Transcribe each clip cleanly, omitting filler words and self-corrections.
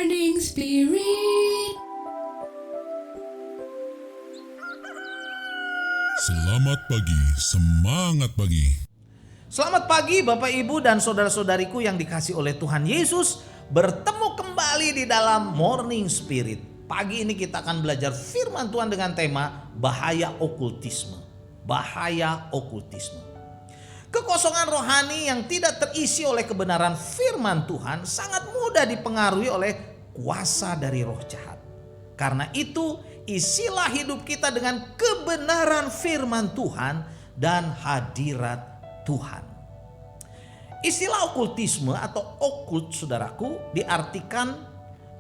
Morning Spirit. Selamat pagi, semangat pagi. Selamat pagi Bapak Ibu dan saudara-saudariku yang dikasih oleh Tuhan Yesus. Bertemu kembali di dalam Morning Spirit. Pagi ini kita akan belajar firman Tuhan dengan tema bahaya okultisme. Bahaya okultisme. Kekosongan rohani yang tidak terisi oleh kebenaran firman Tuhan sangat mudah dipengaruhi oleh kuasa dari roh jahat. Karena itu, isilah hidup kita dengan kebenaran firman Tuhan dan hadirat Tuhan. Istilah okultisme atau okult, saudaraku, diartikan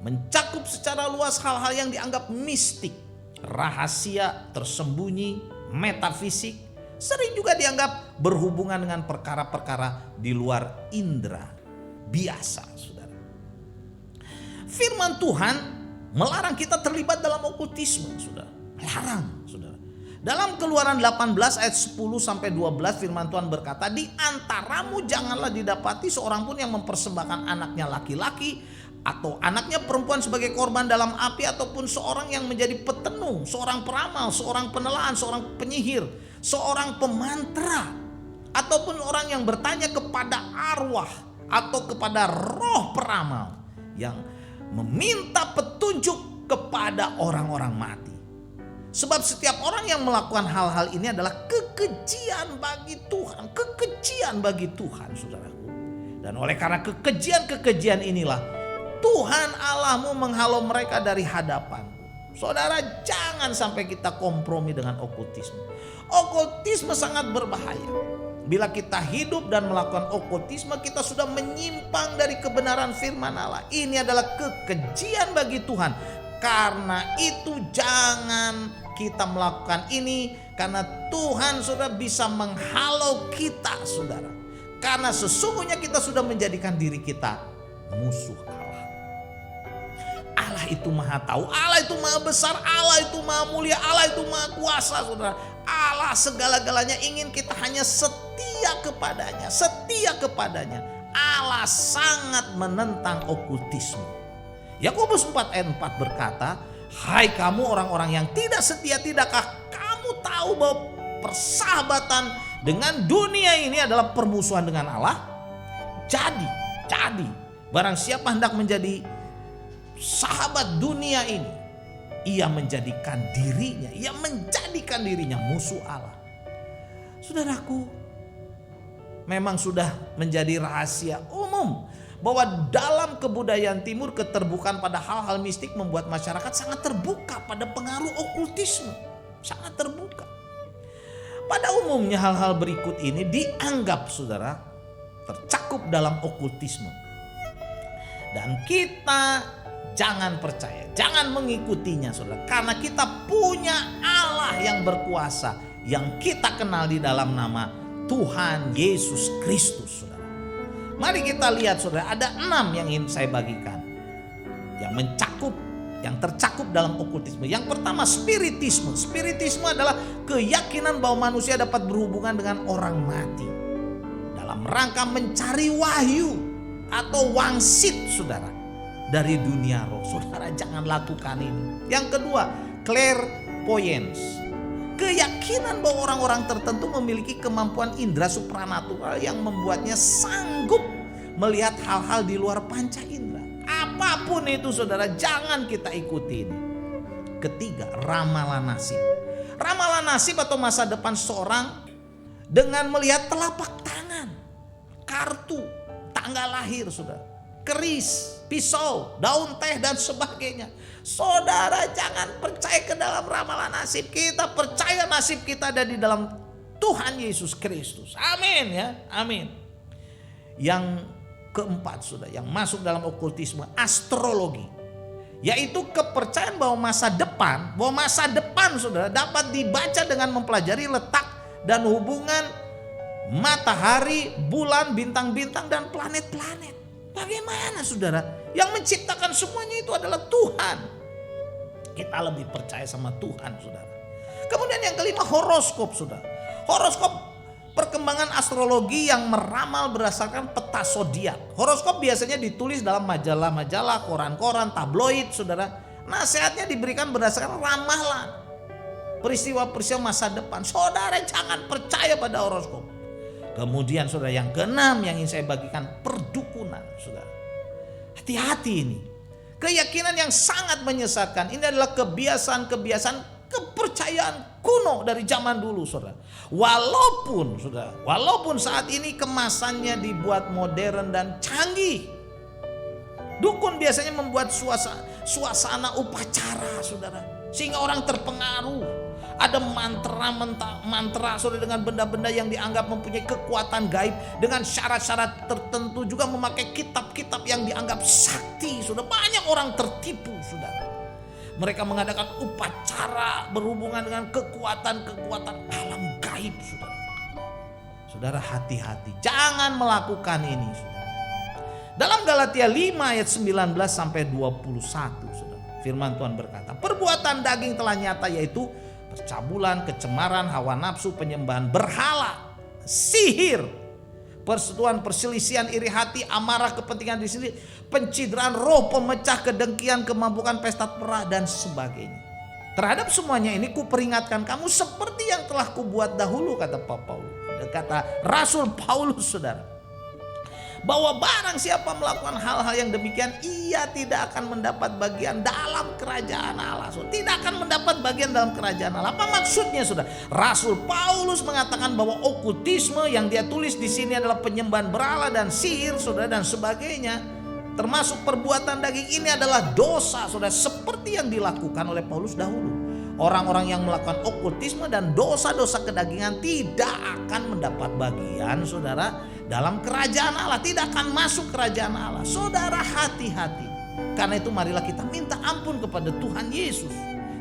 mencakup secara luas hal-hal yang dianggap mistik, rahasia, tersembunyi, metafisik, sering juga dianggap berhubungan dengan perkara-perkara di luar indera biasa, saudara. Firman Tuhan melarang kita terlibat dalam okultisme, saudara. Melarang, saudara. Dalam Keluaran 18 ayat 10 sampai 12 firman Tuhan berkata, "Di antaramu janganlah didapati seorang pun yang mempersembahkan anaknya laki-laki atau anaknya perempuan sebagai korban dalam api, ataupun seorang yang menjadi petenung, seorang peramal, seorang penelan, seorang penyihir, seorang pemantra, ataupun orang yang bertanya kepada arwah atau kepada roh peramal yang meminta petunjuk kepada orang-orang mati. Sebab setiap orang yang melakukan hal-hal ini adalah kekejian bagi Tuhan, kekejian bagi Tuhan, saudaraku. Dan oleh karena kekejian-kekejian inilah Tuhan Allahmu menghalau mereka dari hadapan." Saudara, jangan sampai kita kompromi dengan okultisme. Okultisme sangat berbahaya. Bila kita hidup dan melakukan okultisme, kita sudah menyimpang dari kebenaran firman Allah. Ini adalah kekejian bagi Tuhan. Karena itu jangan kita melakukan ini, karena Tuhan sudah bisa menghalau kita, saudara. Karena sesungguhnya kita sudah menjadikan diri kita musuh Allah. Allah itu maha tahu, Allah itu maha besar, Allah itu maha mulia, Allah itu maha kuasa, saudara. Allah segala-galanya, ingin kita hanya setia kepadanya, setia kepadanya. Allah sangat menentang okultisme. Yakobus 4 ayat 4 berkata, "Hai kamu orang-orang yang tidak setia, tidakkah kamu tahu bahwa persahabatan dengan dunia ini adalah permusuhan dengan Allah? Jadi barang siapa hendak menjadi sahabat dunia ini, ia menjadikan dirinya musuh Allah." Saudaraku, memang sudah menjadi rahasia umum bahwa dalam kebudayaan timur, keterbukaan pada hal-hal mistik membuat masyarakat sangat terbuka pada pengaruh okultisme. Sangat terbuka. Pada umumnya hal-hal berikut ini dianggap, saudara, tercakup dalam okultisme. Dan kita jangan percaya, jangan mengikutinya, saudara. Karena kita punya Allah yang berkuasa, yang kita kenal di dalam nama Tuhan Yesus Kristus, saudara. Mari kita lihat, saudara, ada 6 yang ingin saya bagikan yang tercakup dalam okultisme. Yang pertama, spiritisme. Spiritisme adalah keyakinan bahwa manusia dapat berhubungan dengan orang mati dalam rangka mencari wahyu atau wangsit, saudara, dari dunia roh. Saudara, jangan lakukan ini. Yang kedua, clairvoyance. Keyakinan bahwa orang-orang tertentu memiliki kemampuan indera supranatural yang membuatnya sanggup melihat hal-hal di luar panca indera. Apapun itu, saudara, jangan kita ikuti ini. Ketiga, ramalan nasib. Ramalan nasib atau masa depan seorang dengan melihat telapak tangan, kartu, tanggal lahir, saudara, keris, pisau, daun teh dan sebagainya. Saudara, jangan percaya ke dalam ramalan nasib. Kita percaya nasib kita ada di dalam Tuhan Yesus Kristus. Amin ya, amin. Yang keempat, saudara, yang masuk dalam okultisme, astrologi, yaitu kepercayaan bahwa masa depan, saudara, dapat dibaca dengan mempelajari letak dan hubungan matahari, bulan, bintang-bintang dan planet-planet. Bagaimana, saudara? Yang menciptakan semuanya itu adalah Tuhan. Kita lebih percaya sama Tuhan, saudara. Kemudian yang kelima, horoskop, saudara. Horoskop perkembangan astrologi yang meramal berdasarkan peta zodiak. Horoskop biasanya ditulis dalam majalah-majalah, koran-koran, tabloid, saudara. Nasihatnya diberikan berdasarkan ramalan peristiwa-peristiwa masa depan. Saudara jangan percaya pada horoskop. Kemudian saudara, yang keenam yang ingin saya bagikan, perdukunan, saudara. Hati-hati ini. Keyakinan yang sangat menyesatkan. Ini adalah kebiasaan-kebiasaan kepercayaan kuno dari zaman dulu, saudara. Walaupun saat ini kemasannya dibuat modern dan canggih. Dukun biasanya membuat suasana upacara, saudara, sehingga orang terpengaruh. Ada mantra saudara, dengan benda-benda yang dianggap mempunyai kekuatan gaib, dengan syarat-syarat tertentu, juga memakai kitab-kitab yang dianggap sakti. Sudah banyak orang tertipu, saudara. Mereka mengadakan upacara berhubungan dengan kekuatan-kekuatan alam gaib, saudara. Saudara, hati-hati, jangan melakukan ini, saudara. Dalam Galatia 5 ayat 19 sampai 21, saudara, firman Tuhan berkata, perbuatan daging telah nyata, yaitu percabulan, kecemaran, hawa nafsu, penyembahan berhala, sihir, persetujuan, perselisihan, iri hati, amarah, kepentingan diri sendiri, pencideraan, roh pemecah, kedengkian, kemabуkan, pesta pera, dan sebagainya. Terhadap semuanya ini kuperingatkan kamu seperti yang telah kubuat dahulu, kata Rasul Paulus, saudara, bahwa barang siapa melakukan hal-hal yang demikian, ia tidak akan mendapat bagian dalam kerajaan Allah. Tidak akan mendapat bagian dalam kerajaan Allah. Apa maksudnya, saudara? Rasul Paulus mengatakan bahwa okultisme yang dia tulis di sini adalah penyembahan berhala dan sihir, saudara, dan sebagainya, termasuk perbuatan daging ini adalah dosa, saudara, seperti yang dilakukan oleh Paulus dahulu. Orang-orang yang melakukan okultisme dan dosa-dosa kedagingan tidak akan mendapat bagian, saudara, dalam kerajaan Allah, tidak akan masuk kerajaan Allah. Saudara, hati-hati. Karena itu marilah kita minta ampun kepada Tuhan Yesus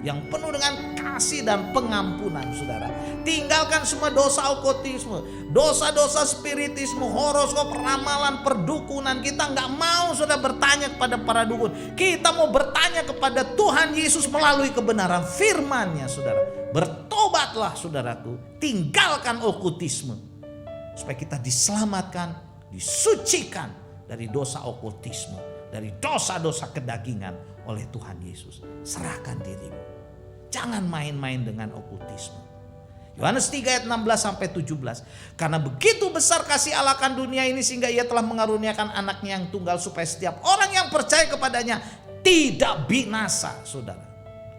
yang penuh dengan kasih dan pengampunan, saudara. Tinggalkan semua dosa okultisme, dosa-dosa spiritisme, horoskop, ramalan, perdukunan. Kita nggak mau, saudara, bertanya kepada para dukun. Kita mau bertanya kepada Tuhan Yesus melalui kebenaran firman-Nya, saudara. Bertobatlah, saudaraku. Tinggalkan okultisme, supaya kita diselamatkan, disucikan dari dosa okultisme, dari dosa-dosa kedagingan oleh Tuhan Yesus. Serahkan dirimu. Jangan main-main dengan okultisme. Yohanes 3 ayat 16 sampai 17. Karena begitu besar kasih Allah akan dunia ini, sehingga ia telah mengaruniakan anaknya yang tunggal, supaya setiap orang yang percaya kepadanya tidak binasa, saudara,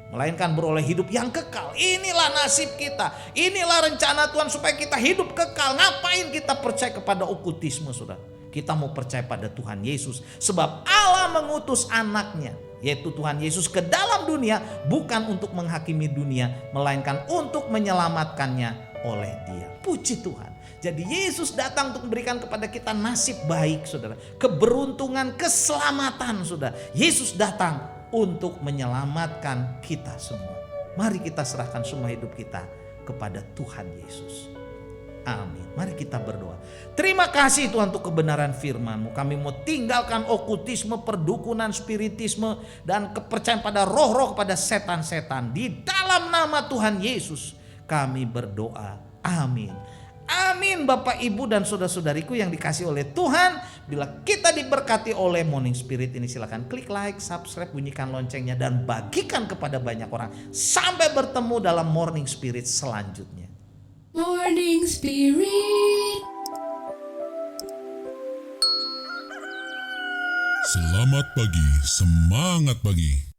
melainkan beroleh hidup yang kekal. Inilah nasib kita. Inilah rencana Tuhan supaya kita hidup kekal. Ngapain kita percaya kepada okultisme, saudara? Kita mau percaya pada Tuhan Yesus. Sebab Allah mengutus anaknya, yaitu Tuhan Yesus, ke dalam dunia bukan untuk menghakimi dunia, melainkan untuk menyelamatkannya oleh Dia. Puji Tuhan. Jadi Yesus datang untuk memberikan kepada kita nasib baik, saudara. Keberuntungan, keselamatan, saudara. Yesus datang untuk menyelamatkan kita semua. Mari kita serahkan semua hidup kita kepada Tuhan Yesus. Amin. Mari kita berdoa. Terima kasih Tuhan untuk kebenaran firman-Mu. Kami mau tinggalkan okultisme, perdukunan, spiritisme, dan kepercayaan pada roh-roh, pada setan-setan. Di dalam nama Tuhan Yesus kami berdoa. Amin. Amin. Bapak, Ibu, dan saudara-saudariku yang dikasihi oleh Tuhan. Bila kita diberkati oleh Morning Spirit ini, silakan klik like, subscribe, bunyikan loncengnya, dan bagikan kepada banyak orang. Sampai bertemu dalam Morning Spirit selanjutnya. Morning Spirit. Selamat pagi, semangat pagi.